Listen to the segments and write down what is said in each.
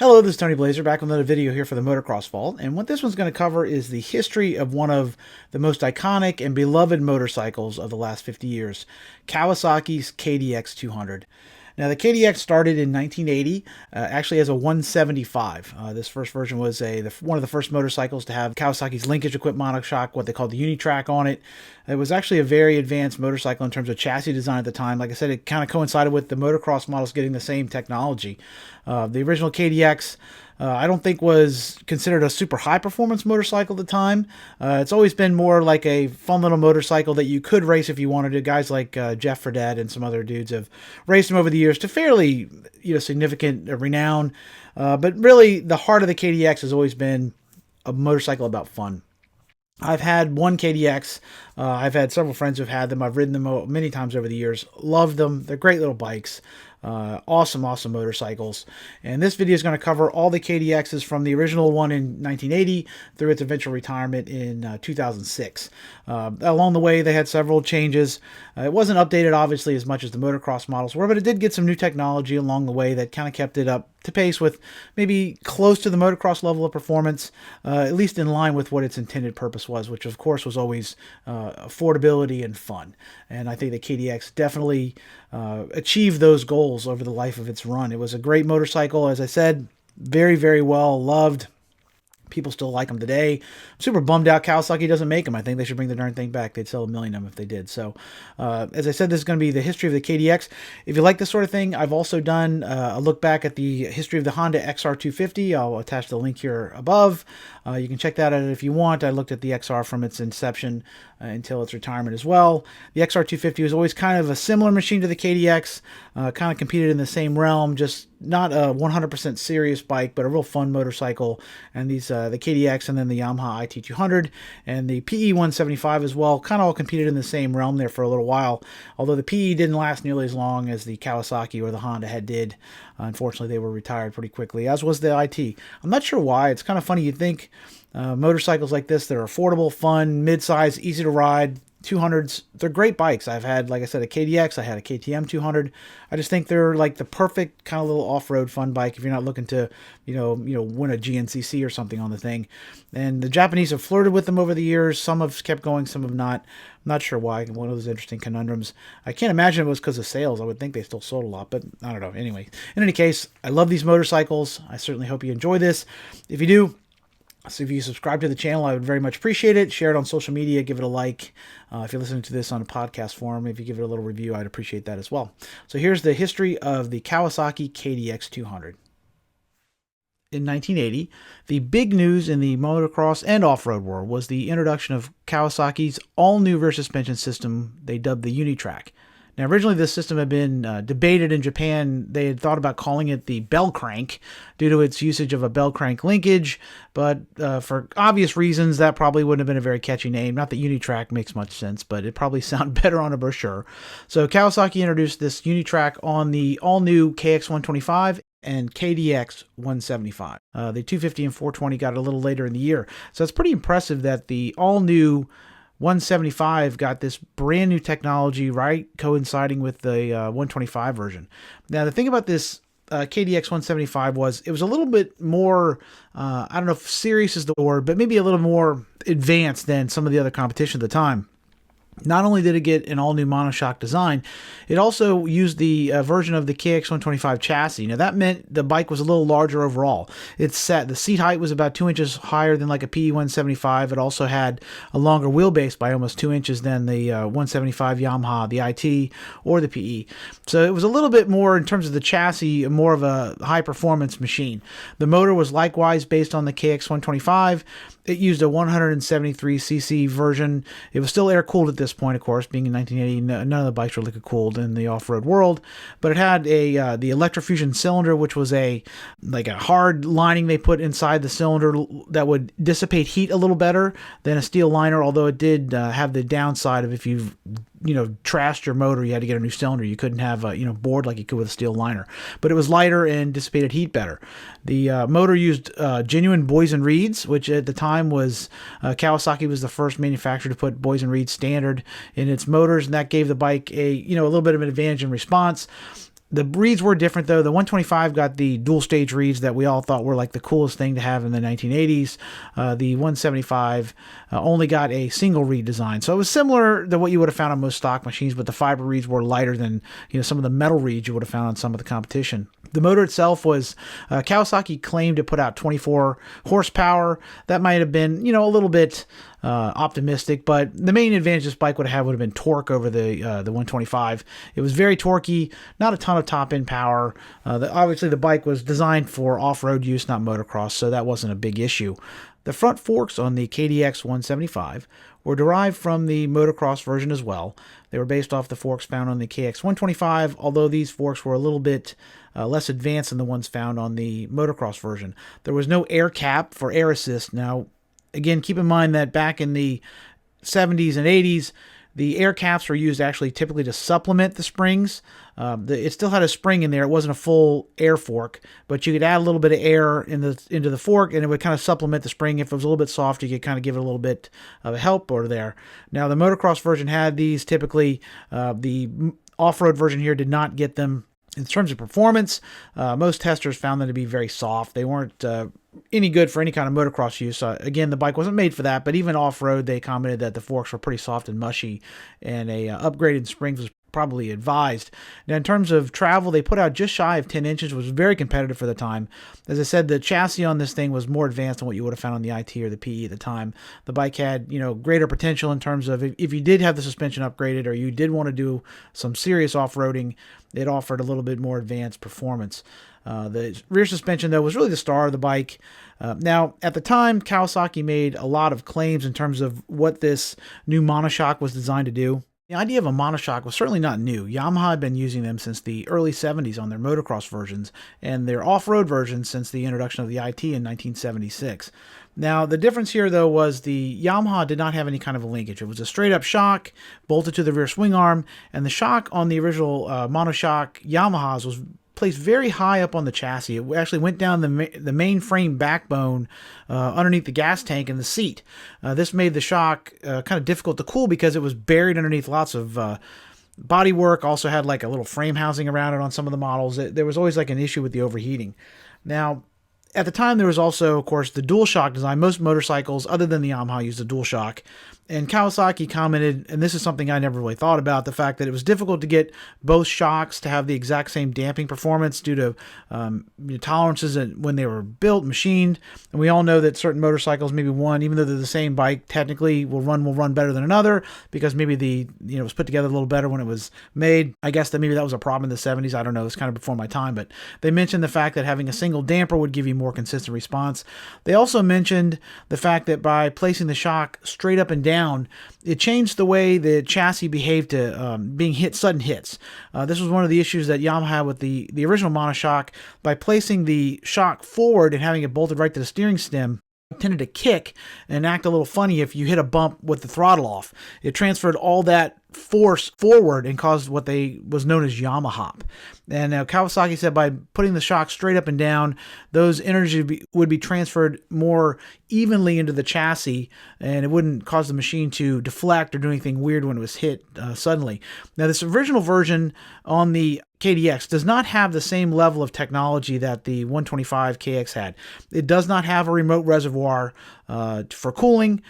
Hello, this is Tony Blazer back with another video here for the Motocross Vault, and what this one's going to cover is the history of one of the most iconic and beloved motorcycles of the last 50 years, Kawasaki's KDX200. Now, the KDX started in 1980, actually as a 175. This first version was one of the first motorcycles to have Kawasaki's linkage-equipped monoshock, what they called the Uni-Trak, on it. It was actually a very advanced motorcycle in terms of chassis design at the time. Like I said, it kind of coincided with the motocross models getting the same technology. The original KDX, I don't think was considered a super high performance motorcycle at the time. It's always been more like a fun little motorcycle that you could race if you wanted to. Guys like Jeff Fredette and some other dudes have raced them over the years to fairly significant renown. But really, the heart of the KDX has always been a motorcycle about fun. I've had one KDX. I've had several friends who've had them. I've ridden them many times over the years. Loved them. They're great little bikes. Awesome motorcycles. And this video is going to cover all the KDXs from the original one in 1980 through its eventual retirement in 2006. Along the way, they had several changes. It wasn't updated, obviously, as much as the motocross models were, but it did get some new technology along the way that kind of kept it up to pace with maybe close to the motocross level of performance, at least in line with what its intended purpose was, which of course was always affordability and fun. And I think the KDX definitely achieved those goals over the life of its run. It was a great motorcycle, as I said, very well loved. People still like them today. I'm super bummed out Kawasaki doesn't make them. I think they should bring the darn thing back. They'd sell 1 million of them if they did. So, as I said, this is going to be the history of the KDX. If you like this sort of thing, I've also done a look back at the history of the Honda XR250. I'll attach the link here above. You can check that out if you want. I looked at the XR from its inception until its retirement as well. The XR250 was always kind of a similar machine to the KDX, kind of competed in the same realm, just not a 100% serious bike, but a real fun motorcycle. And these the KDX and then the Yamaha IT200 and the PE175 as well, kind of all competed in the same realm there for a little while, although the PE didn't last nearly as long as the Kawasaki or the Honda did. Unfortunately, they were retired pretty quickly, as was the IT. I'm not sure why. It's kind of funny. You'd think motorcycles like this, they're affordable, fun, mid-size, easy to ride. 200s, they're great bikes. I've had, like I said, a KDX. I had a KTM 200. I just think they're like the perfect kind of little off-road fun bike if you're not looking to, win a GNCC or something on the thing. And the Japanese have flirted with them over the years. Some have kept going, some have not. I'm not sure why. One of those interesting conundrums. I can't imagine it was because of sales. I would think they still sold a lot, but I don't know. Anyway, in any case, I love these motorcycles. I certainly hope you enjoy this. If you do, so if you subscribe to the channel, I would very much appreciate it. Share it on social media. Give it a like. If you're listening to this on a podcast form, if you give it a little review, I'd appreciate that as well. So here's the history of the Kawasaki KDX200. In 1980, the big news in the motocross and off-road world was the introduction of Kawasaki's all-new rear suspension system they dubbed the Uni-Trak. Now, originally this system had been debated in Japan. They had thought about calling it the bell crank due to its usage of a bell crank linkage, but for obvious reasons, that probably wouldn't have been a very catchy name. Not that Uni-Trak makes much sense, but it probably sounded better on a brochure. So Kawasaki introduced this Uni-Trak on the all-new KX125 and KDX175. The 250 and 420 got it a little later in the year. So it's pretty impressive that the all-new 175 got this brand new technology, right, coinciding with the 125 version. Now, the thing about this KDX 175 was it was a little bit more, I don't know if serious is the word, but maybe a little more advanced than some of the other competition at the time. Not only did it get an all-new monoshock design, it also used the version of the KX125 chassis. Now, that meant the bike was a little larger overall. The seat height was about 2 inches higher than like a PE175. It also had a longer wheelbase by almost 2 inches than the 175 Yamaha, the IT, or the PE. So it was a little bit more, in terms of the chassis, more of a high-performance machine. The motor was likewise based on the KX125. It used a 173cc version. It was still air-cooled at this point, of course, being in 1980. None of the bikes were liquid-cooled in the off-road world. But it had the electrofusion cylinder, which was like a hard lining they put inside the cylinder that would dissipate heat a little better than a steel liner, although it did have the downside of if you've trashed your motor, you had to get a new cylinder. You couldn't have bored like you could with a steel liner. But it was lighter and dissipated heat better. The motor used genuine Boys and Reeds, which at the time was Kawasaki was the first manufacturer to put Boys and Reeds standard in its motors, and that gave the bike a little bit of an advantage in response. The reeds were different, though. The 125 got the dual stage reeds that we all thought were like the coolest thing to have in the 1980s. The 175 only got a single reed design. So it was similar to what you would have found on most stock machines, but the fiber reeds were lighter than some of the metal reeds you would have found on some of the competition. The motor itself was, Kawasaki claimed to put out 24 horsepower. That might have been, a little bit optimistic, but the main advantage this bike would have been torque over the 125. It was very torquey, not a ton of top end power. Obviously the bike was designed for off-road use, not motocross, so that wasn't a big issue. The front forks on the KDX175 were derived from the motocross version as well. They were based off the forks found on the KX125, although these forks were a little bit less advanced than the ones found on the motocross version. There was no air cap for air assist. Now, again, keep in mind that back in the 70s and 80s, the air caps were used actually typically to supplement the springs. It still had a spring in there. It wasn't a full air fork, but you could add a little bit of air into the fork, and it would kind of supplement the spring. If it was a little bit soft, you could kind of give it a little bit of a help over there. Now, the motocross version had these typically. The off-road version here did not get them. In terms of performance, most testers found them to be very soft. They weren't any good for any kind of motocross use. Again, the bike wasn't made for that, but even off-road, they commented that the forks were pretty soft and mushy, and a upgraded springs was probably advised. Now, in terms of travel, they put out just shy of 10 inches, which was very competitive for the time. As I said, the chassis on this thing was more advanced than what you would have found on the IT or the PE at the time. The bike had, greater potential in terms of if you did have the suspension upgraded or you did want to do some serious off-roading, it offered a little bit more advanced performance. The rear suspension, though, was really the star of the bike. Now, at the time, Kawasaki made a lot of claims in terms of what this new monoshock was designed to do. The idea of a monoshock was certainly not new. Yamaha had been using them since the early 70s on their motocross versions, and their off-road versions since the introduction of the IT in 1976. Now, the difference here, though, was the Yamaha did not have any kind of a linkage. It was a straight-up shock bolted to the rear swing arm, and the shock on the original monoshock Yamahas was placed very high up on the chassis. It actually went down the main frame backbone underneath the gas tank and the seat. This made the shock kind of difficult to cool because it was buried underneath lots of bodywork. Also had like a little frame housing around it on some of the models. There was always like an issue with the overheating. Now, at the time, there was also, of course, the dual shock design. Most motorcycles, other than the Yamaha, used a dual shock. And Kawasaki commented, and this is something I never really thought about, the fact that it was difficult to get both shocks to have the exact same damping performance due to tolerances when they were built, machined. And we all know that certain motorcycles, maybe one, even though they're the same bike, technically will run better than another because maybe it was put together a little better when it was made. I guess that maybe that was a problem in the 70s. I don't know. It's kind of before my time. But they mentioned the fact that having a single damper would give you more consistent response. They also mentioned the fact that by placing the shock straight up and down, it changed the way the chassis behaved to being hit sudden hits. This was one of the issues that Yamaha had with the original monoshock. By placing the shock forward and having it bolted right to the steering stem, it tended to kick and act a little funny if you hit a bump with the throttle off. It transferred all that force forward and caused what was known as Yamaha hop. And Kawasaki said by putting the shock straight up and down, those energy would be transferred more evenly into the chassis, and it wouldn't cause the machine to deflect or do anything weird when it was hit suddenly. Now, this original version on the KDX does not have the same level of technology that the 125 KX had. It does not have a remote reservoir for cooling.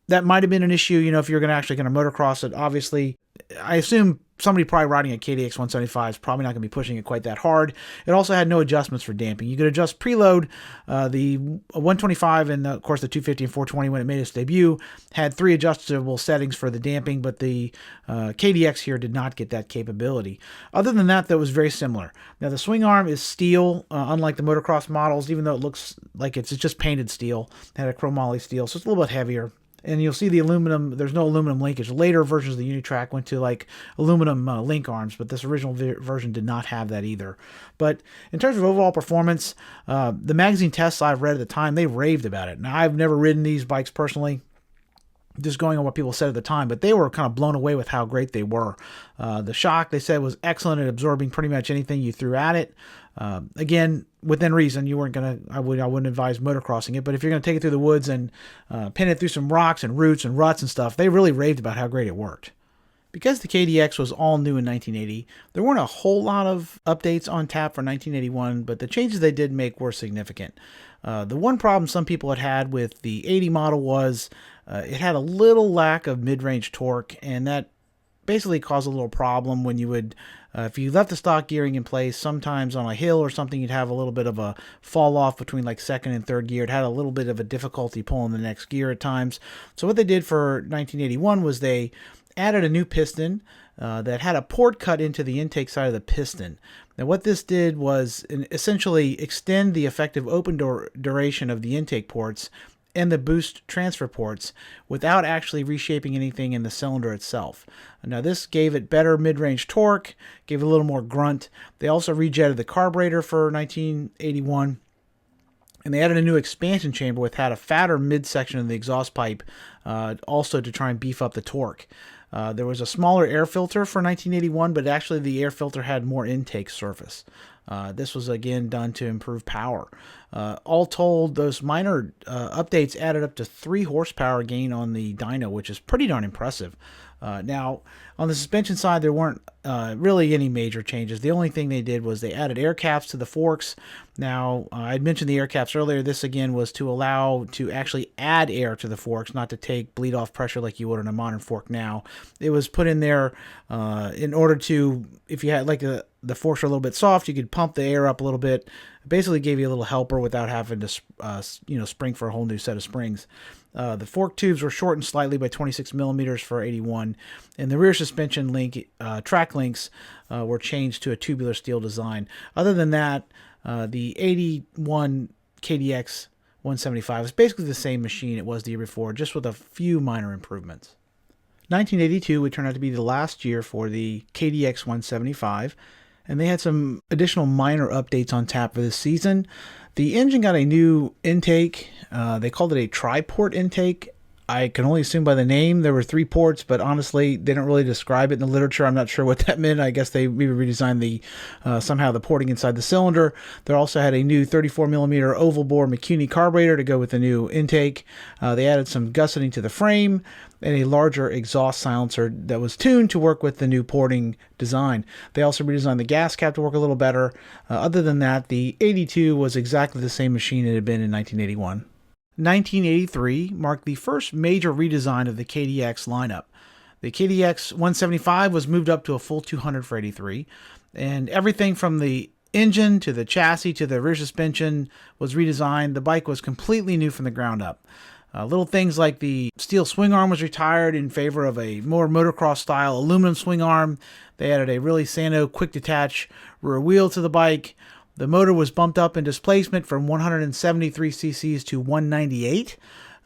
That might have been an issue, if you're actually going to motocross it. Obviously, I assume somebody probably riding a KDX 175 is probably not going to be pushing it quite that hard. It also had no adjustments for damping. You could adjust preload. The 125 and, of course, the 250 and 420, when it made its debut, had 3 adjustable settings for the damping, but the KDX here did not get that capability. Other than that, was very similar. Now, the swing arm is steel, unlike the motocross models, even though it looks like it's just painted steel. It had a chromoly steel, so it's a little bit heavier. And you'll see the aluminum, there's no aluminum linkage. Later versions of the Uni-Trak went to like aluminum link arms, but this original version did not have that either. But in terms of overall performance, the magazine tests I've read at the time, they raved about it. Now, I've never ridden these bikes personally, just going on what people said at the time, but they were kind of blown away with how great they were. The shock, they said, was excellent at absorbing pretty much anything you threw at it. Again, within reason, you weren't going to, I wouldn't advise motocrossing it, but if you're going to take it through the woods and pin it through some rocks and roots and ruts and stuff, they really raved about how great it worked. Because the KDX was all new in 1980, there weren't a whole lot of updates on tap for 1981, but the changes they did make were significant. The one problem some people had with the 80 model was it had a little lack of mid-range torque, and that basically caused a little problem when you would, if you left the stock gearing in place, sometimes on a hill or something, you'd have a little bit of a fall off between like second and third gear. It had a little bit of a difficulty pulling the next gear at times. So what they did for 1981 was they added a new piston that had a port cut into the intake side of the piston. Now what this did was essentially extend the effective open duration of the intake ports and the boost transfer ports without actually reshaping anything in the cylinder itself. Now this gave it better mid-range torque, gave it a little more grunt. They also rejetted the carburetor for 1981. And they added a new expansion chamber which had a fatter midsection of the exhaust pipe, also to try and beef up the torque. There was a smaller air filter for 1981, but actually the air filter had more intake surface. This was again done to improve power. All told, those minor updates added up to 3 horsepower gain on the dyno, which is pretty darn impressive. Now, on the suspension side, there weren't really any major changes. The only thing they did was they added air caps to the forks. Now, I'd mentioned the air caps earlier. This, again, was to allow to actually add air to the forks, not to take bleed-off pressure like you would on a modern fork now. It was put in there in order to, if you had, like, the forks are a little bit soft, you could pump the air up a little bit. It basically gave you a little helper without having to, spring for a whole new set of springs. The fork tubes were shortened slightly by 26 millimeters for 81, and the rear suspension track links were changed to a tubular steel design. Other than that, the 81 KDX 175 is basically the same machine it was the year before, just with a few minor improvements. 1982 would turn out to be the last year for the KDX 175, and they had some additional minor updates on tap for this season. The engine got a new intake. They called it a tri-port intake. I can only assume by the name there were 3 ports, but honestly, they don't really describe it in the literature. I'm not sure what that meant. I guess they maybe redesigned somehow the porting inside the cylinder. They also had a new 34 millimeter oval bore McCuney carburetor to go with the new intake. They added some gusseting to the frame and a larger exhaust silencer that was tuned to work with the new porting design. They also redesigned the gas cap to work a little better. Other than that, the 82 was exactly the same machine it had been in 1981. 1983 marked the first major redesign of the KDX lineup. The KDX 175 was moved up to a full 200 for 83, and everything from the engine to the chassis to the rear suspension was redesigned. The bike was completely new from the ground up. Little things like the steel swing arm was retired in favor of a more motocross style aluminum swing arm. They added a really Sano quick detach rear wheel to the bike. The motor was bumped up in displacement from 173 cc's to 198.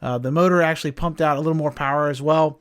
The motor actually pumped out a little more power as well.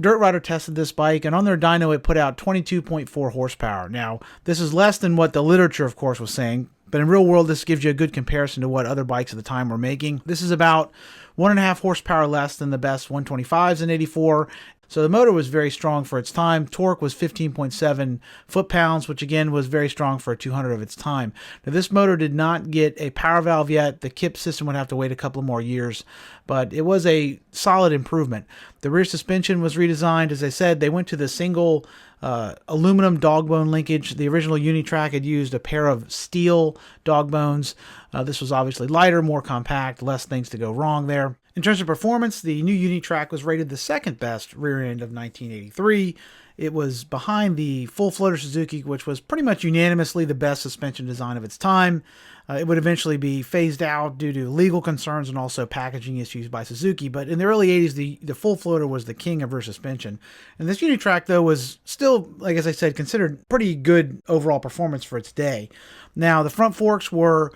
Dirt Rider tested this bike, and on their dyno it put out 22.4 horsepower. Now, this is less than what the literature, of course, was saying, but in real world, this gives you a good comparison to what other bikes at the time were making. This is about 1.5 horsepower less than the best 125s in 84. So the motor was very strong for its time. Torque was 15.7 foot-pounds, which again was very strong for a 200 of its time. Now this motor did not get a power valve yet. The KIP system would have to wait a couple more years, but it was a solid improvement. The rear suspension was redesigned. As I said, they went to the single aluminum dog bone linkage. The original Uni-Trak had used a pair of steel dog bones. This was obviously lighter, more compact, less things to go wrong there. In terms of performance, the new Uni-Trak was rated the second best rear end of 1983. It was behind the full floater Suzuki, which was pretty much unanimously the best suspension design of its time. It would eventually be phased out due to legal concerns and also packaging issues by Suzuki. But in the early 80s, the full floater was the king of rear suspension. And this Uni-Trak, though, was still, like as I said, considered pretty good overall performance for its day. Now, the front forks were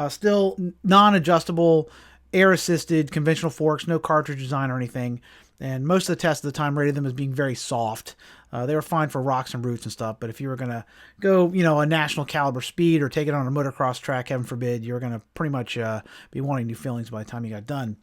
still non-adjustable, air-assisted, conventional forks, no cartridge design or anything. And most of the tests at the time rated them as being very soft. They were fine for rocks and roots and stuff, but if you were going to go, a national caliber speed or take it on a motocross track, heaven forbid, you were going to pretty much be wanting new feelings by the time you got done.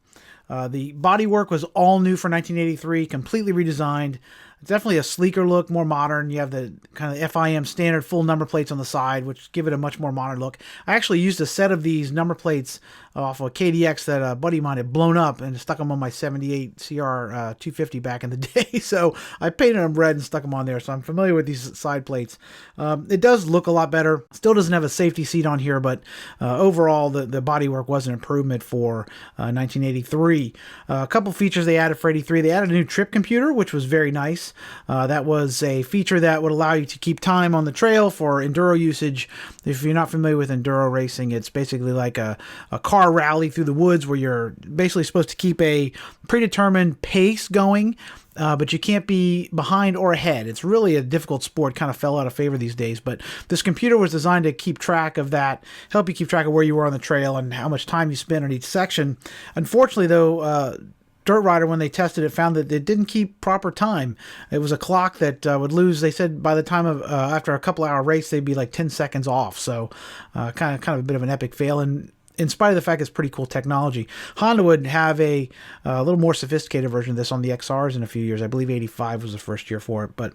The bodywork was all new for 1983, completely redesigned. It's definitely a sleeker look, more modern. You have the kind of FIM standard full number plates on the side, which give it a much more modern look. I actually used a set of these number plates off of a KDX that a buddy of mine had blown up and stuck them on my 78 CR 250 back in the day. So I painted them red and stuck them on there. So I'm familiar with these side plates. It does look a lot better. Still doesn't have a safety seat on here, but overall the bodywork was an improvement for 1983. A couple features they added for 83. They added a new trip computer, which was very nice. That was a feature that would allow you to keep time on the trail for enduro usage. If you're not familiar with enduro racing, it's basically like a car rally through the woods where you're basically supposed to keep a predetermined pace going, but you can't be behind or ahead. It's really a difficult sport, kind of fell out of favor these days, but this computer was designed to keep track of that, help you keep track of where you were on the trail and how much time you spent on each section. Unfortunately, though, Dirt Rider, when they tested it, found that it didn't keep proper time. It was a clock that would lose. They said by the time of after a couple-hour race, they'd be like 10 seconds off. So kind of a bit of an epic fail. And in spite of the fact it's pretty cool technology, Honda would have a little more sophisticated version of this on the XRs in a few years. I believe 85 was the first year for it, but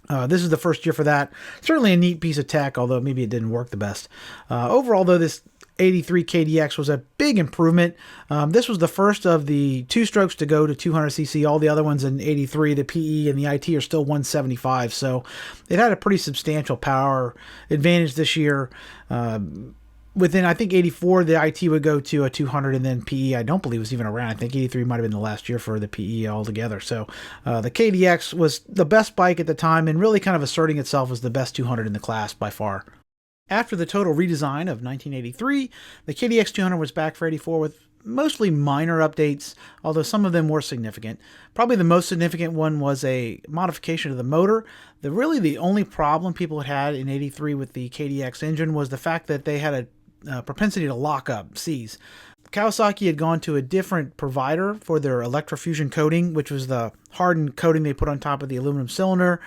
this is the first year for that. Certainly a neat piece of tech, although maybe it didn't work the best. Overall, though, this 83 KDX was a big improvement. This was the first of the two strokes to go to 200cc. All the other ones in 83, the PE and the IT are still 175. So it had a pretty substantial power advantage this year. Within, I think, 84, the IT would go to a 200, and then PE, I don't believe was even around. I think 83 might have been the last year for the PE altogether. So the KDX was the best bike at the time and really kind of asserting itself as the best 200 in the class by far. After the total redesign of 1983, the KDX200 was back for 84 with mostly minor updates, although some of them were significant. Probably the most significant one was a modification of the motor. Really the only problem people had in 83 with the KDX engine was the fact that they had a propensity to lock up, seize. Kawasaki had gone to a different provider for their electrofusion coating, which was the hardened coating they put on top of the aluminum cylinder.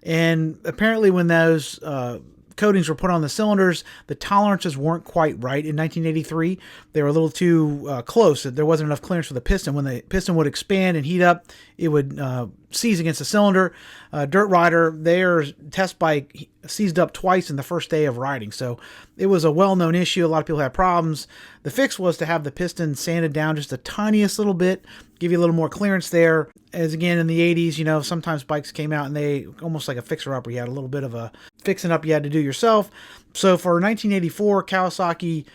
And apparently when those coatings were put on the cylinders, the tolerances weren't quite right in 1983. They were a little too close. There wasn't enough clearance for the piston. When the piston would expand and heat up, it would seize against the cylinder. Dirt Rider, their test bike seized up twice in the first day of riding. So it was a well-known issue. A lot of people had problems. The fix was to have the piston sanded down just the tiniest little bit, give you a little more clearance there. As again, in the 80s, you know, sometimes bikes came out and they almost like a fixer-upper. You had a little bit of a fixing up you had to do yourself. So for 1984, Kawasaki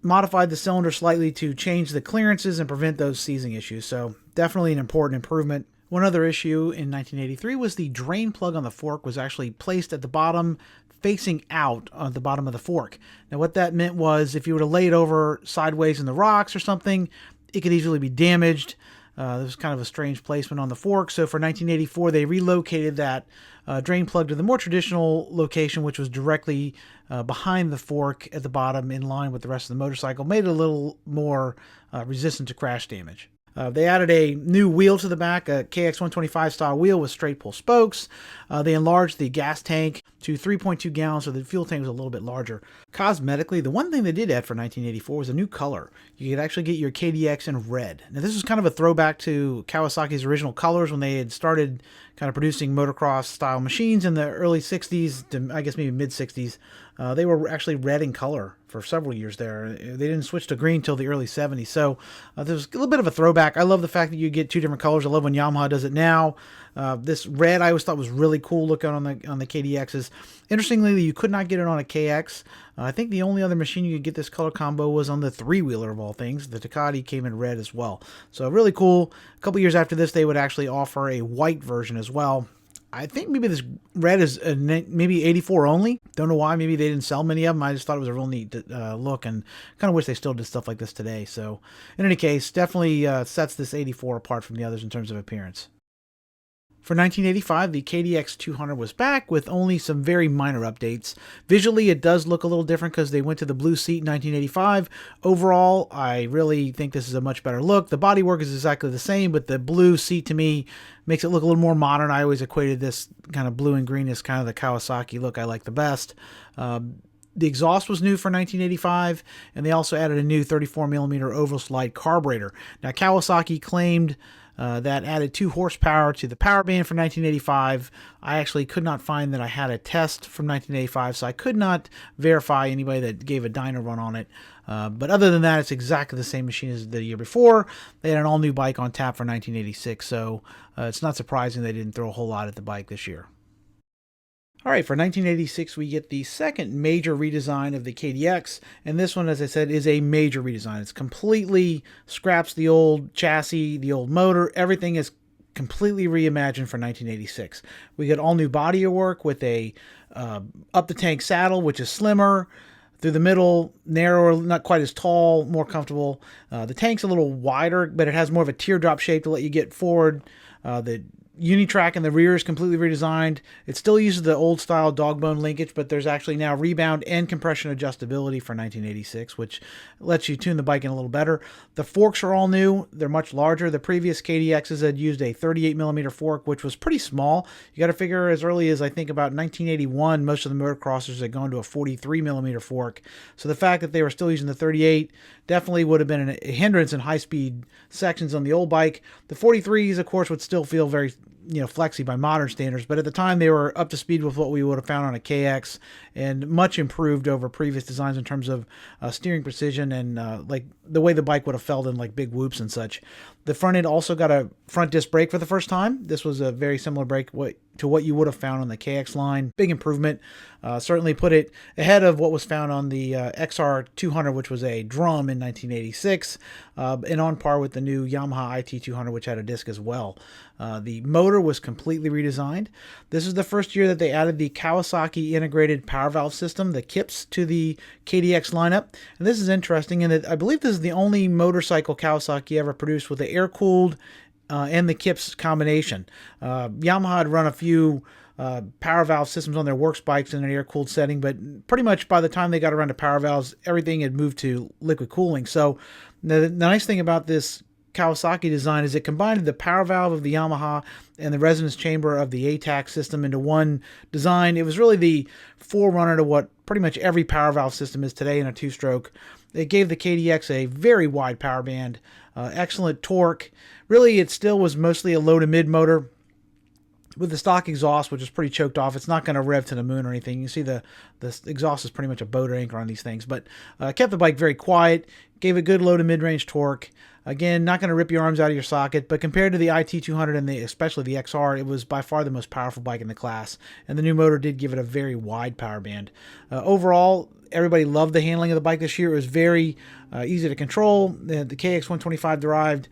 modified the cylinder slightly to change the clearances and prevent those seizing issues. So definitely an important improvement. One other issue in 1983 was the drain plug on the fork was actually placed at the bottom, facing out on the bottom of the fork. Now what that meant was if you were to lay it over sideways in the rocks or something, it could easily be damaged. This was kind of a strange placement on the fork. So for 1984, they relocated that drain plug to the more traditional location, which was directly behind the fork at the bottom in line with the rest of the motorcycle, made it a little more resistant to crash damage. They added a new wheel to the back, a KDX175 style wheel with straight pull spokes. They enlarged the gas tank to 3.2 gallons, so the fuel tank was a little bit larger. Cosmetically, the one thing they did add for 1984 was a new color. You could actually get your KDX in red. Now this was kind of a throwback to Kawasaki's original colors when they had started kind of producing motocross style machines in the early 60s to I guess maybe mid 60s. They were actually red in color for several years there. They didn't switch to green until the early 70s. So there's a little bit of a throwback. I love the fact that you get two different colors. I love when Yamaha does it now. This red I always thought was really cool looking on the KDXs. Interestingly, you could not get it on a KX. I think the only other machine you could get this color combo was on the three-wheeler of all things. The Ducati came in red as well. So really cool. A couple years after this, they would actually offer a white version as well. I think maybe this red is maybe 84 only. Don't know why. Maybe they didn't sell many of them. I just thought it was a real neat look and kind of wish they still did stuff like this today. So in any case, definitely sets this 84 apart from the others in terms of appearance. For 1985, the KDX200 was back with only some very minor updates. Visually, it does look a little different because they went to the blue seat in 1985. Overall, I really think this is a much better look. The bodywork is exactly the same, but the blue seat to me makes it look a little more modern. I always equated this kind of blue and green as kind of the Kawasaki look I like the best. The exhaust was new for 1985, and they also added a new 34mm oval slide carburetor. Now, Kawasaki claimed that added 2 horsepower to the power band for 1985. I actually could not find that I had a test from 1985, so I could not verify anybody that gave a dyno run on it. But other than that, it's exactly the same machine as the year before. They had an all-new bike on tap for 1986, so it's not surprising they didn't throw a whole lot at the bike this year. All right, for 1986, we get the second major redesign of the KDX, and this one, as I said, is a major redesign. It's completely scraps the old chassis, the old motor, everything is completely reimagined for 1986. We get all new body work with a up-the-tank saddle, which is slimmer, through the middle, narrower, not quite as tall, more comfortable. The tank's a little wider, but it has more of a teardrop shape to let you get forward. The Uni-Trak in the rear is completely redesigned. It still uses the old style dog bone linkage, but there's actually now rebound and compression adjustability for 1986, which lets you tune the bike in a little better. The forks are all new. They're much larger. The previous KDXs had used a 38mm fork, which was pretty small. You got to figure as early as I think about 1981, most of the motocrossers had gone to a 43mm fork. So the fact that they were still using the 38 definitely would have been a hindrance in high-speed sections on the old bike. The 43s, of course, would still feel very flexy by modern standards, but at the time they were up to speed with what we would have found on a KX and much improved over previous designs in terms of steering precision and like the way the bike would have felt in like big whoops and such. The front end also got a front disc brake for the first time. This was a very similar brake to what you would have found on the KX line. Big improvement. Certainly put it ahead of what was found on the XR200, which was a drum in 1986, and on par with the new Yamaha IT200, which had a disc as well. The motor was completely redesigned. This is the first year that they added the Kawasaki integrated power valve system, the KIPS, to the KDX lineup. And this is interesting in that I believe this is the only motorcycle Kawasaki ever produced with the air-cooled and the KIPS combination. Yamaha had run a few power valve systems on their works bikes in an air-cooled setting, but pretty much by the time they got around to power valves, everything had moved to liquid cooling. So the nice thing about this Kawasaki design is it combined the power valve of the Yamaha and the resonance chamber of the ATAC system into one design. It was really the forerunner to what pretty much every power valve system is today in a two-stroke. It gave the KDX a very wide power band, excellent torque. Really, it still was mostly a low to mid motor with the stock exhaust, which is pretty choked off. It's not going to rev to the moon or anything. You see the exhaust is pretty much a boat anchor on these things, but kept the bike very quiet, gave it good low to mid-range torque. Again, not going to rip your arms out of your socket, but compared to the IT200 and especially the XR, it was by far the most powerful bike in the class, and the new motor did give it a very wide power band. Overall, everybody loved the handling of the bike this year. It was very easy to control. The KDX175 derived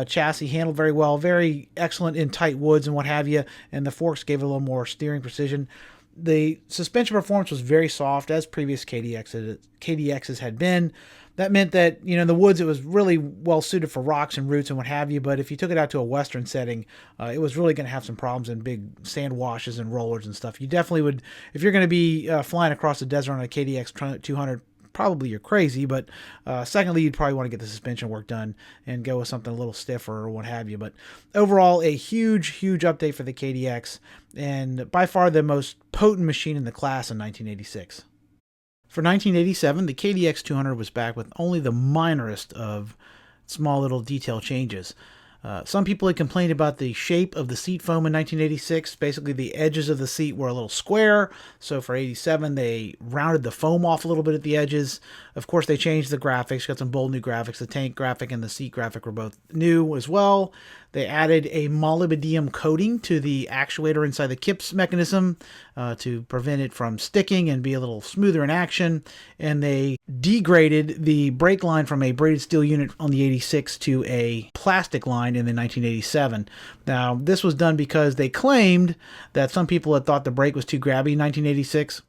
chassis handled very well, very excellent in tight woods and what have you, and the forks gave it a little more steering precision. The suspension performance was very soft, as previous KDXs had been. That meant that, in the woods, it was really well suited for rocks and roots and what have you. But if you took it out to a western setting, it was really going to have some problems in big sand washes and rollers and stuff. You definitely would, if you're going to be flying across the desert on a KDX200, probably you're crazy. But secondly, you'd probably want to get the suspension work done and go with something a little stiffer or what have you. But overall, a huge, huge update for the KDX, and by far the most potent machine in the class in 1986. For 1987, the KDX200 was back with only the minorest of small little detail changes. Some people had complained about the shape of the seat foam in 1986. Basically, the edges of the seat were a little square. So for 87, they rounded the foam off a little bit at the edges. Of course, they changed the graphics, got some bold new graphics. The tank graphic and the seat graphic were both new as well. They added a molybdenum coating to the actuator inside the KIPS mechanism to prevent it from sticking and be a little smoother in action. And they degraded the brake line from a braided steel unit on the 86 to a plastic line in the 1987. Now, this was done because they claimed that some people had thought the brake was too grabby in 1986.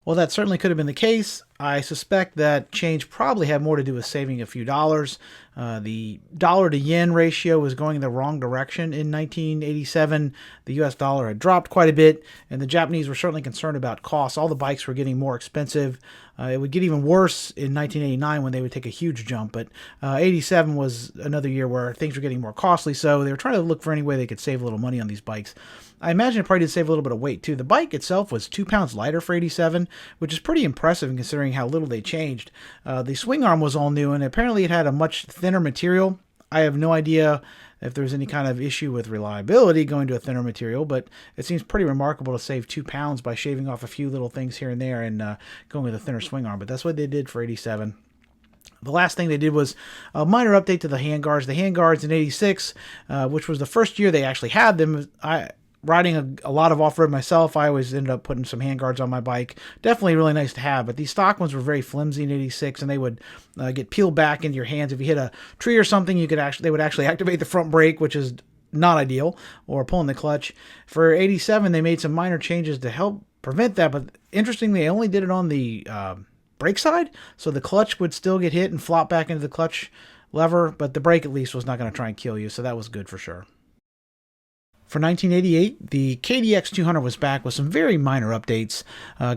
Well, that certainly could have been the case. I suspect that change probably had more to do with saving a few dollars. The dollar to yen ratio was going in the wrong direction in 1987. The US dollar had dropped quite a bit, and the Japanese were certainly concerned about costs. All the bikes were getting more expensive. It would get even worse in 1989 when they would take a huge jump, but 87 was another year where things were getting more costly, so they were trying to look for any way they could save a little money on these bikes. I imagine it probably did save a little bit of weight too. The bike itself was 2 pounds lighter for 87, which is pretty impressive considering how little they changed. The swing arm was all new, and apparently it had a much thinner material. I have no idea if there's any kind of issue with reliability going to a thinner material, but it seems pretty remarkable to save 2 pounds by shaving off a few little things here and there and going with a thinner swing arm. But that's what they did for 87. The last thing they did was a minor update to the handguards. The handguards in 86, which was the first year they actually had them. Riding a lot of off-road myself, I always ended up putting some handguards on my bike. Definitely really nice to have, but these stock ones were very flimsy in 86, and they would get peeled back into your hands. If you hit a tree or something, they would actually activate the front brake, which is not ideal, or pulling the clutch. For 87, they made some minor changes to help prevent that, but interestingly, they only did it on the brake side, so the clutch would still get hit and flop back into the clutch lever, but the brake at least was not going to try and kill you, so that was good for sure. For 1988, the KDX200 was back with some very minor updates.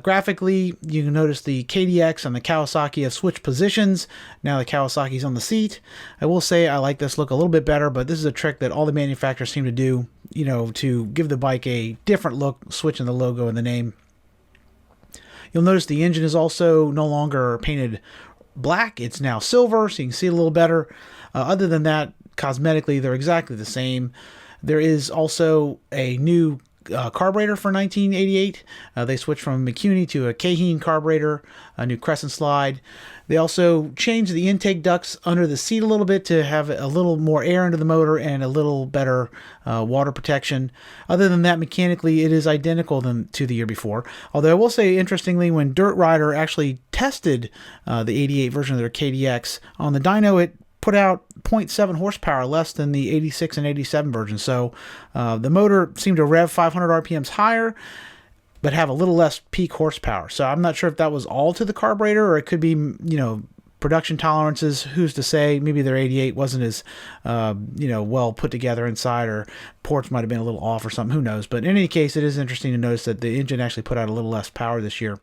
Graphically, you can notice the KDX and the Kawasaki have switched positions. Now the Kawasaki's on the seat. I will say I like this look a little bit better, but this is a trick that all the manufacturers seem to do, to give the bike a different look, switching the logo and the name. You'll notice the engine is also no longer painted black. It's now silver, so you can see it a little better. Other than that, cosmetically, they're exactly the same. There is also a new carburetor for 1988. They switched from McCuney to a Kaheen carburetor, a new crescent slide. They also changed the intake ducts under the seat a little bit to have a little more air into the motor and a little better water protection. Other than that, mechanically, it is identical to the year before. Although I will say, interestingly, when Dirt Rider actually tested the 88 version of their KDX on the dyno, it put out 0.7 horsepower less than the 86 and 87 version. So the motor seemed to rev 500 RPMs higher, but have a little less peak horsepower. So I'm not sure if that was all to the carburetor, or it could be, production tolerances. Who's to say? Maybe their 88 wasn't as, well put together inside, or ports might have been a little off or something. Who knows? But in any case, it is interesting to notice that the engine actually put out a little less power this year.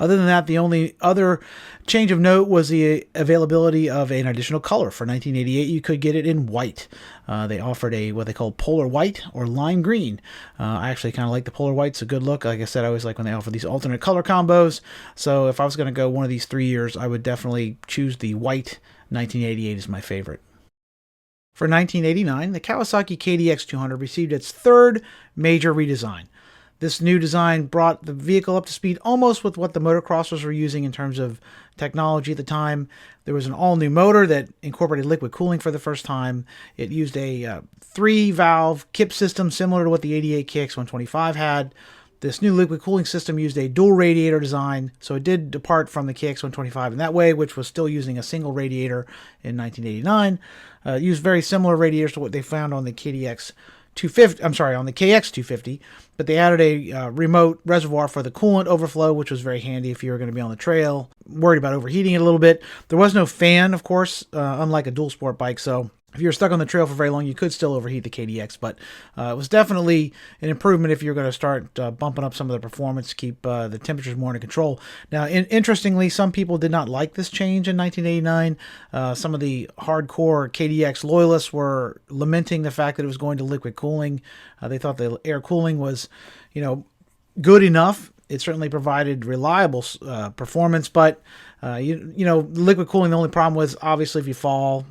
Other than that, the only other change of note was the availability of an additional color. For 1988, you could get it in white. They offered what they call polar white or lime green. I actually kind of like the polar white. It's a good look. Like I said, I always like when they offer these alternate color combos. So if I was going to go one of these 3 years, I would definitely choose the white. 1988 is my favorite. For 1989, the Kawasaki KDX200 received its third major redesign. This new design brought the vehicle up to speed almost with what the motocrossers were using in terms of technology at the time. There was an all-new motor that incorporated liquid cooling for the first time. It used a 3-valve kip system similar to what the 88 KX125 had. This new liquid cooling system used a dual radiator design, so it did depart from the KX125 in that way, which was still using a single radiator in 1989. Used very similar radiators to what they found on the on the KX250, but they added a remote reservoir for the coolant overflow, which was very handy if you were going to be on the trail, worried about overheating it a little bit. There was no fan, of course, unlike a dual sport bike, so if you're stuck on the trail for very long, you could still overheat the KDX, but it was definitely an improvement if you're going to start bumping up some of the performance to keep the temperatures more under control. Now, interestingly, some people did not like this change in 1989. Some of the hardcore KDX loyalists were lamenting the fact that it was going to liquid cooling. They thought the air cooling was, good enough. It certainly provided reliable performance, but liquid cooling, the only problem was obviously if you fall,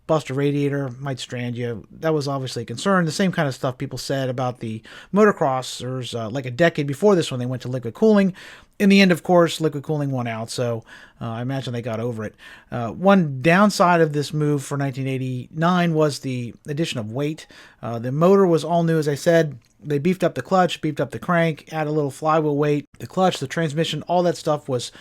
bust a radiator, might strand you. That was obviously a concern. The same kind of stuff people said about the motocrossers like a decade before this when they went to liquid cooling. In the end, of course, liquid cooling won out, so I imagine they got over it. One downside of this move for 1989 was the addition of weight. The motor was all new, as I said. They beefed up the clutch, beefed up the crank, added a little flywheel weight. The clutch, the transmission, all that stuff was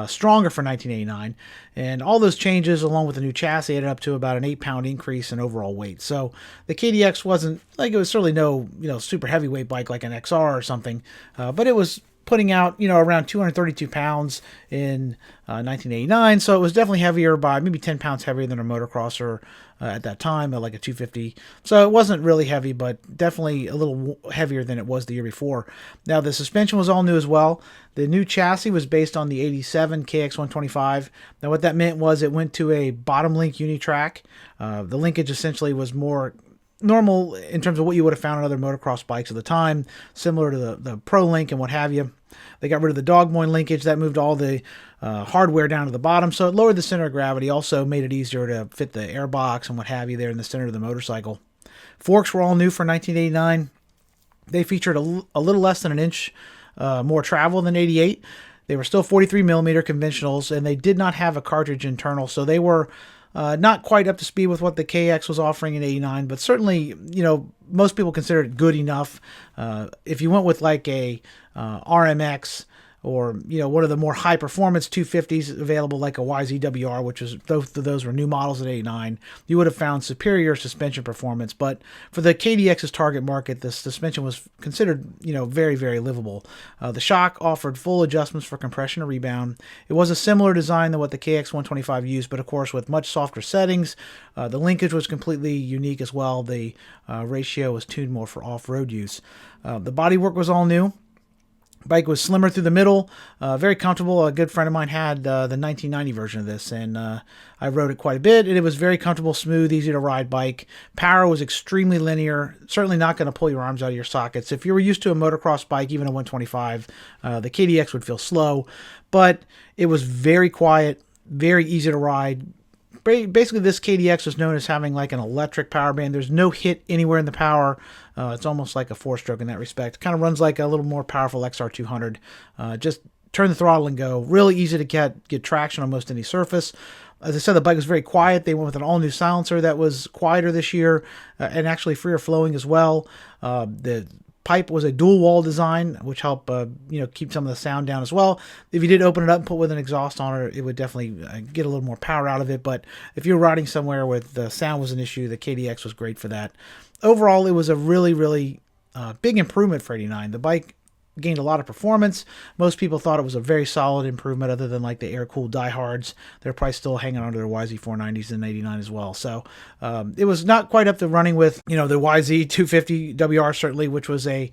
stronger for 1989. And all those changes, along with the new chassis, added up to about an 8-pound increase in overall weight. So the KDX wasn't, it was certainly no, super heavyweight bike like an XR or something, but it was putting out, around 232 pounds in 1989. So it was definitely heavier by maybe 10 pounds heavier than a motocrosser at that time, like a 250. So it wasn't really heavy, but definitely a little heavier than it was the year before. Now, the suspension was all new as well. The new chassis was based on the 87 KX125. Now, what that meant was it went to a bottom link Uni-Trak. The linkage essentially was more normal in terms of what you would have found on other motocross bikes at the time, similar to the Pro Link and what have you. They got rid of the dog boy linkage. That moved all the hardware down to the bottom, so it lowered the center of gravity, also made it easier to fit the airbox and what have you there in the center of the motorcycle. Forks were all new for 1989. They featured a little less than an inch more travel than 88. They were still 43 millimeter conventionals, and they did not have a cartridge internal, so they were not quite up to speed with what the KX was offering in 89, but certainly, most people consider it good enough. If you went with like a RMX or, one of the more high performance 250s available, like a YZWR, which was, both of those were new models at 89, you would have found superior suspension performance. But for the KDX's target market, the suspension was considered, very, very livable. The shock offered full adjustments for compression and rebound. It was a similar design than what the KX125 used, but of course with much softer settings. The linkage was completely unique as well. The ratio was tuned more for off-road use. The bodywork was all new. Bike was slimmer through the middle, very comfortable. A good friend of mine had the 1990 version of this, and I rode it quite a bit, and it was very comfortable, smooth, easy to ride bike. Power was extremely linear, certainly not going to pull your arms out of your sockets. If you were used to a motocross bike, even a 125, the KDX would feel slow, but it was very quiet, very easy to ride. Basically, this KDX was known as having like an electric power band. There's no hit anywhere in the power. It's almost like a four-stroke in that respect. Kind of runs like a little more powerful XR200. Just turn the throttle and go. Really easy to get traction on most any surface. As I said, the bike was very quiet. They went with an all-new silencer that was quieter this year and actually freer flowing as well. The pipe was a dual wall design, which helped keep some of the sound down as well. If you did open it up and put with an exhaust on it, it would definitely get a little more power out of it. But if you're riding somewhere where the sound was an issue, the KDX was great for that. Overall, it was a really, really big improvement for 89. The bike gained a lot of performance. Most people thought it was a very solid improvement, other than like the air-cooled diehards. They're probably still hanging on to their YZ490s in 89 as well. So it was not quite up to running with, the YZ250 WR, certainly, which was a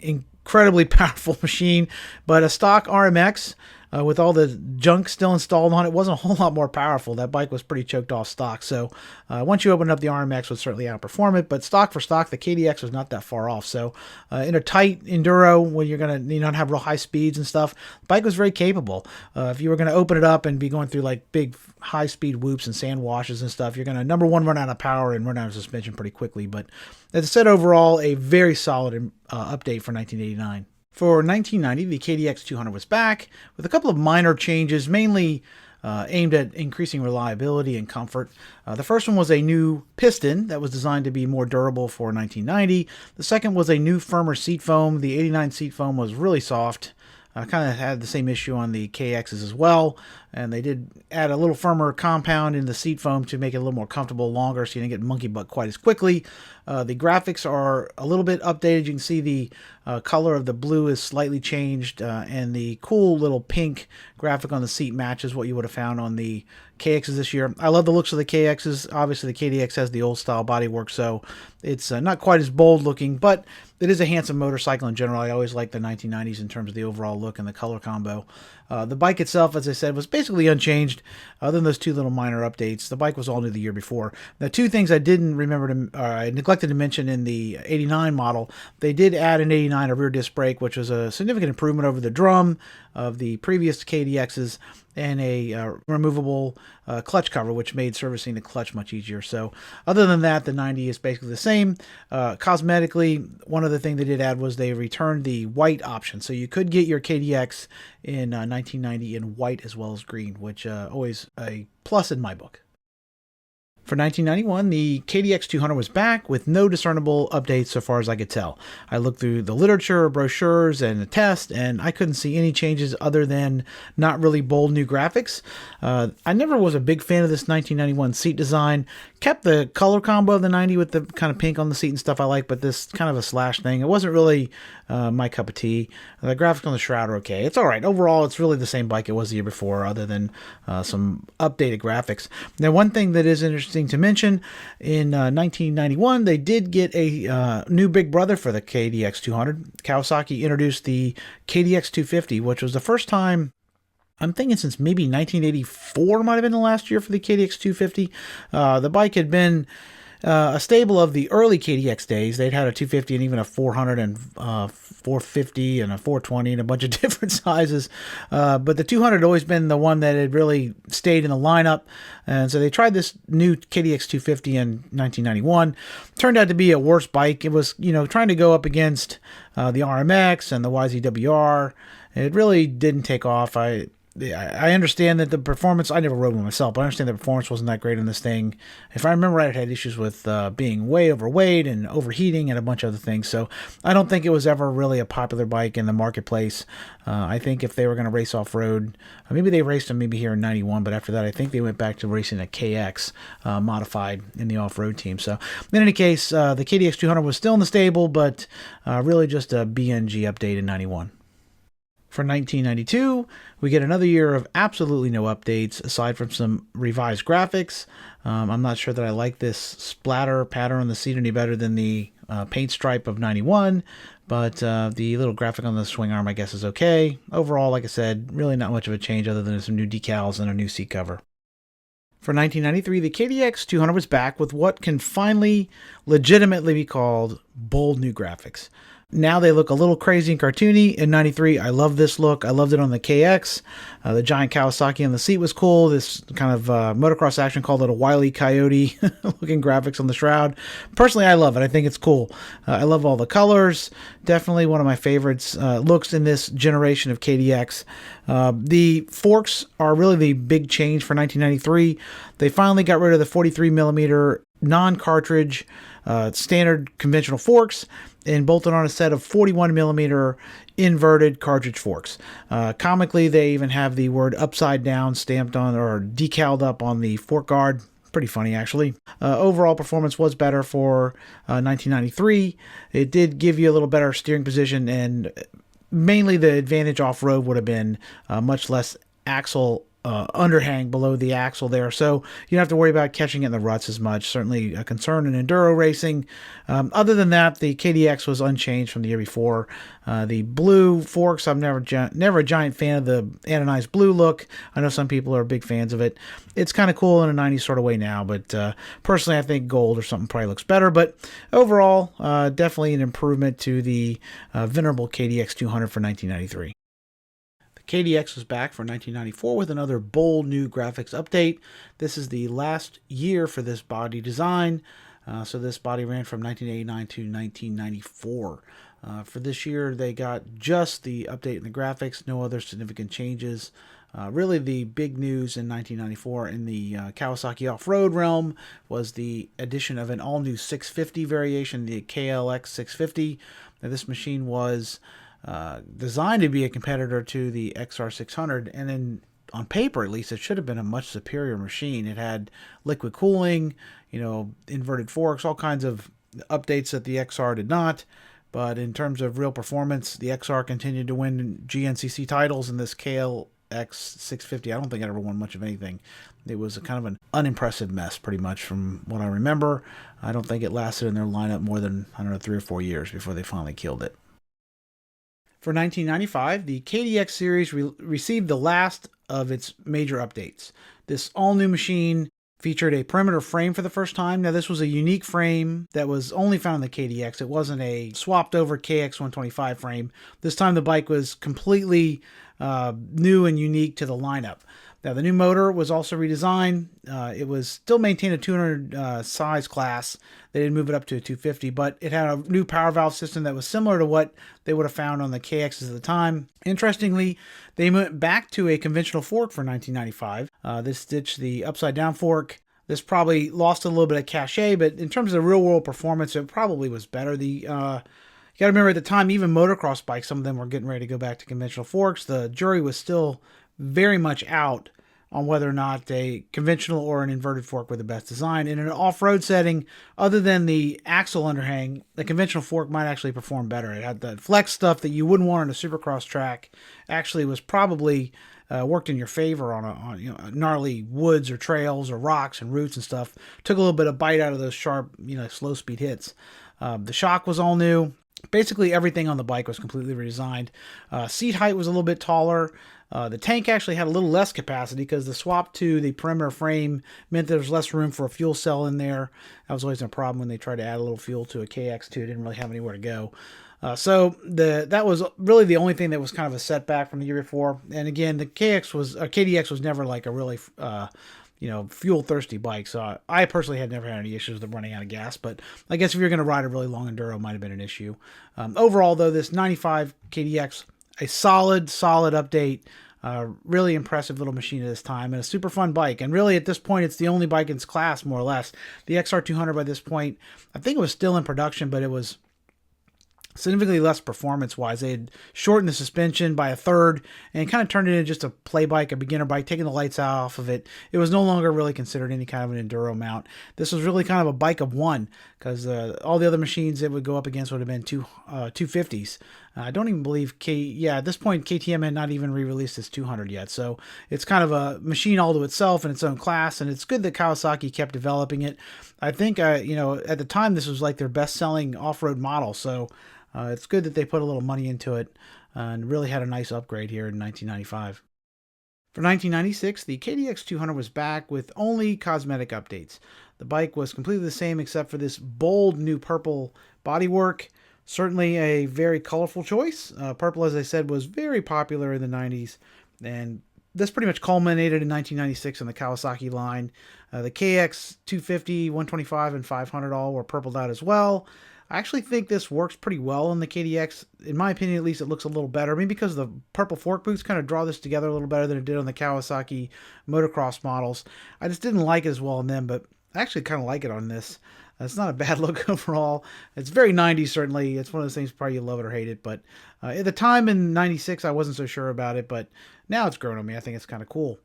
incredibly powerful machine. But a stock RMX, with all the junk still installed on it, wasn't a whole lot more powerful. That bike was pretty choked off stock. So once you open up the RMX, would certainly outperform it. But stock for stock, the KDX was not that far off. So in a tight enduro, when you're going to have real high speeds and stuff, the bike was very capable. If you were going to open it up and be going through like big high speed whoops and sand washes and stuff, you're going to, number one, run out of power and run out of suspension pretty quickly. But as I said, overall, a very solid update for 1989. For 1990, the KDX200 was back with a couple of minor changes, mainly aimed at increasing reliability and comfort. The first one was a new piston that was designed to be more durable for 1990. The second was a new, firmer seat foam. The 89 seat foam was really soft. Kind of had the same issue on the KXs as well, and they did add a little firmer compound in the seat foam to make it a little more comfortable, longer, so you didn't get monkey butt quite as quickly. The graphics are a little bit updated. You can see the color of the blue is slightly changed, and the cool little pink graphic on the seat matches what you would have found on the KXs this year. I love the looks of the KXs. Obviously, the KDX has the old style bodywork, so it's not quite as bold looking, but it is a handsome motorcycle in general. I always like the 1990s in terms of the overall look and the color combo. The bike itself, as I said, was basically unchanged, other than those two little minor updates. The bike was all new the year before. Now, two things I didn't remember I neglected to mention in the 89 model. They did add in 89 a rear disc brake, which was a significant improvement over the drum of the previous KDXs, and a removable clutch cover, which made servicing the clutch much easier. So other than that, the 90 is basically the same. Cosmetically, one other thing they did add was they returned the white option. So you could get your KDX in 1990 in white as well as green, which always a plus in my book. For 1991, the KDX200 was back with no discernible updates so far as I could tell. I looked through the literature, brochures, and the test, and I couldn't see any changes other than not really bold new graphics. I never was a big fan of this 1991 seat design. Kept the color combo of the 90 with the kind of pink on the seat and stuff I like, but this kind of a slash thing, it wasn't really my cup of tea. The graphics on the shroud are okay. It's all right. Overall, it's really the same bike it was the year before, other than some updated graphics. Now, one thing that is interesting to mention, in 1991, they did get a new big brother for the KDX200. Kawasaki introduced the KDX250, which was the first time, I'm thinking since maybe 1984 might have been the last year for the KDX250. The bike had been A stable of the early KDX days. They'd had a 250 and even a 400 and 450 and a 420 and a bunch of different sizes. But the 200 had always been the one that had really stayed in the lineup. And so they tried this new KDX 250 in 1991. Turned out to be a worse bike. It was, trying to go up against the RMX and the YZWR. It really didn't take off. I understand that the performance, I never rode one myself, but I understand the performance wasn't that great on this thing. If I remember right, it had issues with being way overweight and overheating and a bunch of other things. So I don't think it was ever really a popular bike in the marketplace. I think if they were going to race off-road, maybe they raced them maybe here in 91, but after that I think they went back to racing a KX modified in the off-road team. So in any case, the KDX200 was still in the stable, but really just a BNG update in 91. For 1992, we get another year of absolutely no updates, aside from some revised graphics. I'm not sure that I like this splatter pattern on the seat any better than the paint stripe of 91, but the little graphic on the swing arm, I guess, is okay. Overall, like I said, really not much of a change other than some new decals and a new seat cover. For 1993, the KDX200 was back with what can finally legitimately be called bold new graphics. Now they look a little crazy and cartoony. In 93, I love this look. I loved it on the KX. The giant Kawasaki on the seat was cool. This kind of motocross action called it a Wile E. Coyote looking graphics on the shroud. Personally, I love it. I think it's cool. I love all the colors. Definitely one of my favorites. Looks in this generation of KDX. The forks are really the big change for 1993. They finally got rid of the 43 millimeter non-cartridge standard conventional forks and bolted on a set of 41 millimeter inverted cartridge forks. Comically, they even have the word upside down stamped on or decaled up on the fork guard. Pretty funny, actually. Overall performance was better for 1993. It did give you a little better steering position, and mainly the advantage off-road would have been much less axle underhang below the axle there, so you don't have to worry about catching it in the ruts as much. Certainly a concern in enduro racing. Other than that, the KDX was unchanged from the year before. The blue forks, I'm never a giant fan of the anodized blue look. I know some people are big fans of it. It's kind of cool in a 90s sort of way now, but personally I think gold or something probably looks better. But overall, definitely an improvement to the venerable KDX200 for 1993. KDX was back for 1994 with another bold new graphics update. This is the last year for this body design. So this body ran from 1989 to 1994. For this year, they got just the update in the graphics, no other significant changes. Really, the big news in 1994 in the Kawasaki off-road realm was the addition of an all-new 650 variation, the KLX 650. Now, this machine was designed to be a competitor to the XR600, and then on paper at least it should have been a much superior machine. It had liquid cooling, inverted forks, all kinds of updates that the XR did not. But in terms of real performance, the XR continued to win GNCC titles, and this KLX 650, I don't think it ever won much of anything. It was a kind of an unimpressive mess, pretty much, from what I remember. I don't think it lasted in their lineup more than, 3 or 4 years before they finally killed it. For 1995, the KDX series received the last of its major updates. This all-new machine featured a perimeter frame for the first time. Now, this was a unique frame that was only found in the KDX. It wasn't a swapped-over KX125 frame. This time, the bike was completely new and unique to the lineup. Now, the new motor was also redesigned. It was still maintained a 200 size class. They didn't move it up to a 250, but it had a new power valve system that was similar to what they would have found on the KXs at the time. Interestingly, they went back to a conventional fork for 1995. This ditched the upside down fork. This probably lost a little bit of cachet, but in terms of real world performance, it probably was better. You got to remember at the time, even motocross bikes, some of them were getting ready to go back to conventional forks. The jury was still very much out on whether or not a conventional or an inverted fork were the best design. In an off-road setting, other than the axle underhang, the conventional fork might actually perform better. It had the flex stuff that you wouldn't want on a supercross track. Actually was probably worked in your favor on gnarly woods or trails or rocks and roots and stuff. Took a little bit of bite out of those sharp, slow speed hits. The shock was all new. Basically, everything on the bike was completely redesigned. Seat height was a little bit taller. The tank actually had a little less capacity because the swap to the perimeter frame meant there was less room for a fuel cell in there. That was always a problem when they tried to add a little fuel to a KX2. It didn't really have anywhere to go. So that was really the only thing that was kind of a setback from the year before. And again, the KDX was never like a really fuel thirsty bike. So I personally had never had any issues with it running out of gas. But I guess if you're going to ride a really long enduro, it might have been an issue. Overall, though, this 95 KDX, a solid update. Really impressive little machine at this time, and a super fun bike. And really, at this point, it's the only bike in its class, more or less. The XR200 by this point, I think it was still in production, but it was significantly less performance-wise. They had shortened the suspension by a third and kind of turned it into just a play bike, a beginner bike, taking the lights off of it. It was no longer really considered any kind of an enduro mount. This was really kind of a bike of one, because all the other machines it would go up against would have been 250s. I don't even believe at this point KTM had not even re-released its 200 yet. So it's kind of a machine all to itself in its own class, and it's good that Kawasaki kept developing it. I think at the time this was like their best-selling off-road model. So it's good that they put a little money into it and really had a nice upgrade here in 1995. For 1996, the KDX200 was back with only cosmetic updates. The bike was completely the same except for this bold new purple bodywork. Certainly a very colorful choice. Purple, as I said, was very popular in the 90s, and this pretty much culminated in 1996 in the Kawasaki line. The KX250, 125, and 500 all were purpled out as well. I actually think this works pretty well on the KDX. In my opinion, at least, it looks a little better. Maybe because the purple fork boots kind of draw this together a little better than it did on the Kawasaki motocross models. I just didn't like it as well on them, but I actually kind of like it on this. It's not a bad look overall. It's very 90s, certainly. It's one of those things, probably you love it or hate it. But at the time in 96, I wasn't so sure about it. But now it's grown on me. I think it's kind of cool.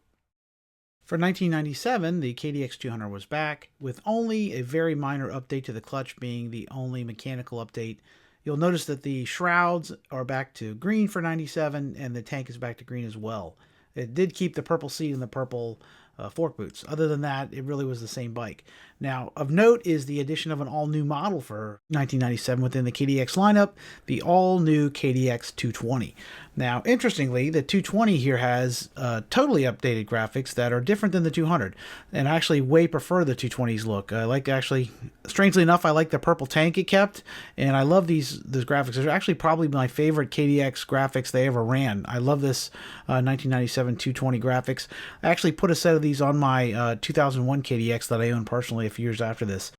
For 1997, the KDX200 was back, with only a very minor update to the clutch being the only mechanical update. You'll notice that the shrouds are back to green for 97, and the tank is back to green as well. It did keep the purple seat and the purple fork boots. Other than that, it really was the same bike. Now, of note is the addition of an all-new model for 1997 within the KDX lineup, the all-new KDX220. Now, interestingly, the 220 here has totally updated graphics that are different than the 200, and I actually way prefer the 220's look. Strangely enough, I like the purple tank it kept, and I love these graphics. They're actually probably my favorite KDX graphics they ever ran. I love this 1997 220 graphics. I actually put a set of these on my 2001 KDX that I own personally a few years after this.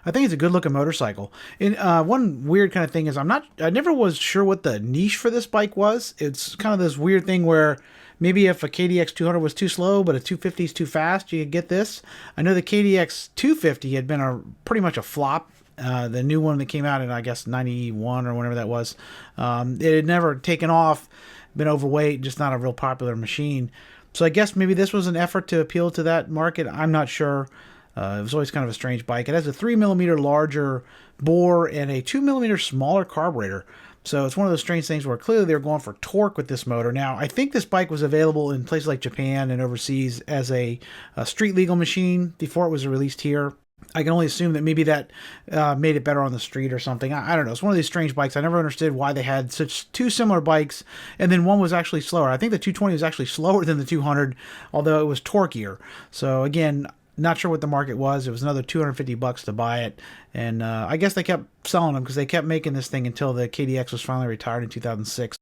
I think it's a good looking motorcycle. And one weird kind of thing is I never was sure what the niche for this bike was. It's kind of this weird thing where maybe if a KDX 200 was too slow, but a 250 is too fast, you could get this. I know the KDX 250 had been pretty much a flop. The new one that came out in, I guess, 91 or whenever that was. It had never taken off, been overweight, just not a real popular machine. So I guess maybe this was an effort to appeal to that market. I'm not sure. It was always kind of a strange bike. It has a 3mm larger bore and a 2mm smaller carburetor. So it's one of those strange things where clearly they're going for torque with this motor. Now, I think this bike was available in places like Japan and overseas as a street legal machine before it was released here. I can only assume that maybe that made it better on the street or something. I don't know. It's one of these strange bikes. I never understood why they had such two similar bikes, and then one was actually slower. I think the 220 was actually slower than the 200, although it was torqueier. So again, not sure what the market was. It was another $250 to buy it, and I guess they kept selling them because they kept making this thing until the KDX was finally retired in 2006.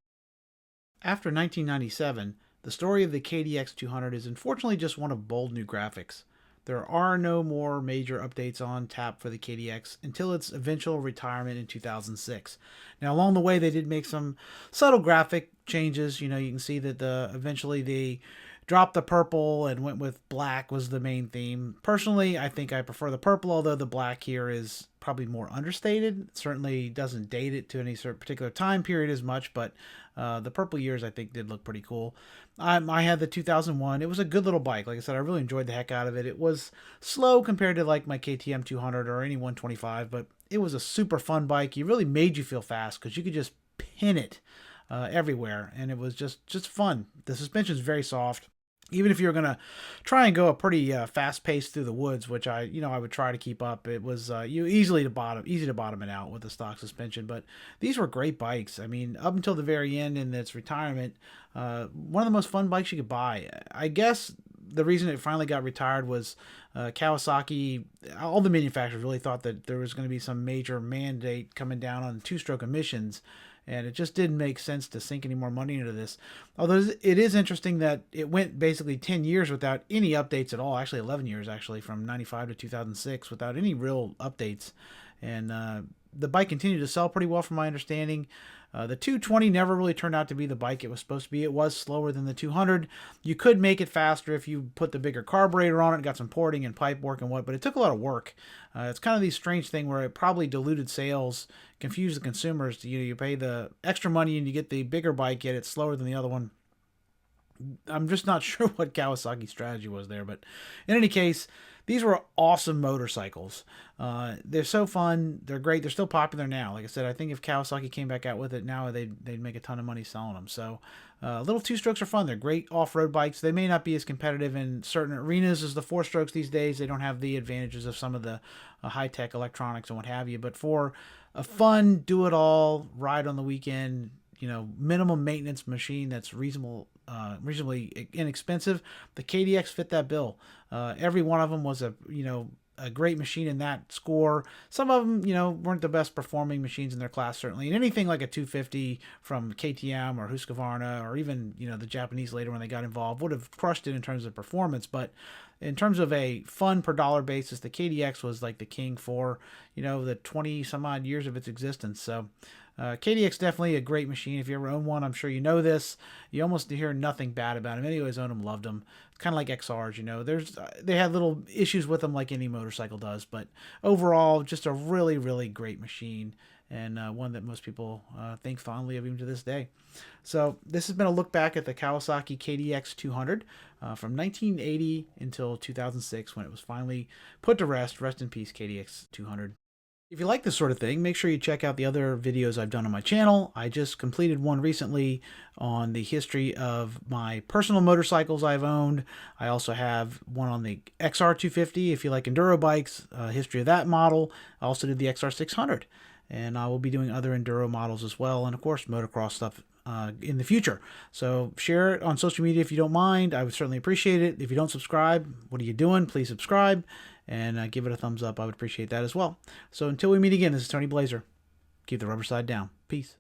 After 1997, the story of the KDX 200 is unfortunately just one of bold new graphics. There are no more major updates on tap for the KDX until its eventual retirement in 2006. Now, along the way, they did make some subtle graphic changes. You can see that eventually they dropped the purple and went with black was the main theme. Personally, I think I prefer the purple, although the black here is probably more understated. It certainly doesn't date it to any sort of particular time period as much, but the purple years I think did look pretty cool. I had the 2001. It was a good little bike. Like I said, I really enjoyed the heck out of it. It was slow compared to like my KTM 200 or any 125, but it was a super fun bike. It really made you feel fast because you could just pin it everywhere, and it was just fun. The suspension is very soft. Even if you're going to try and go a pretty fast pace through the woods, which I would try to keep up, it was easy to bottom it out with the stock suspension. But these were great bikes. I mean, up until the very end in its retirement, one of the most fun bikes you could buy. I guess the reason it finally got retired was Kawasaki. All the manufacturers really thought that there was going to be some major mandate coming down on two-stroke emissions, and it just didn't make sense to sink any more money into this. Although it is interesting that it went basically 10 years without any updates at all. Actually, 11 years, actually, from 95 to 2006, without any real updates. And the bike continued to sell pretty well, from my understanding. The 220 never really turned out to be the bike it was supposed to be. It was slower than the 200. You could make it faster if you put the bigger carburetor on it, got some porting and pipe work and what, but it took a lot of work. It's kind of the strange thing where it probably diluted sales, confused the consumers. You pay the extra money and you get the bigger bike, yet it's slower than the other one. I'm just not sure what Kawasaki's strategy was there, but in any case, these were awesome motorcycles. They're so fun. They're great. They're still popular now. Like I said, I think if Kawasaki came back out with it now, they'd make a ton of money selling them. So little two-strokes are fun. They're great off-road bikes. They may not be as competitive in certain arenas as the four-strokes these days. They don't have the advantages of some of the high-tech electronics and what have you. But for a fun, do-it-all ride on the weekend, minimum maintenance machine that's reasonably inexpensive, the KDX fit that bill. Every one of them was a great machine in that score. Some of them, weren't the best performing machines in their class, certainly. And anything like a 250 from KTM or Husqvarna, or even, the Japanese later when they got involved, would have crushed it in terms of performance. But in terms of a fun per dollar basis, the KDX was like the king for, the 20 some odd years of its existence. So KDX definitely a great machine. If you ever own one, I'm sure you know this. You almost hear nothing bad about them. Anyone who's owned them loved them. Kind of like XRs, they had little issues with them like any motorcycle does, but overall, just a really, really great machine, and one that most people think fondly of even to this day. So this has been a look back at the Kawasaki KDX200 from 1980 until 2006, when it was finally put to rest. Rest in peace, KDX200. If you like this sort of thing, make sure you check out the other videos I've done on my channel. I just completed one recently on the history of my personal motorcycles I've owned. I also have one on the XR250, if you like enduro bikes, history of that model. I also did the XR600, and I will be doing other enduro models as well, and of course motocross stuff in the future. So share it on social media if you don't mind. I would certainly appreciate it. If you don't subscribe, what are you doing? Please subscribe and give it a thumbs up. I would appreciate that as well. So until we meet again, this is Tony Blazer. Keep the rubber side down. Peace.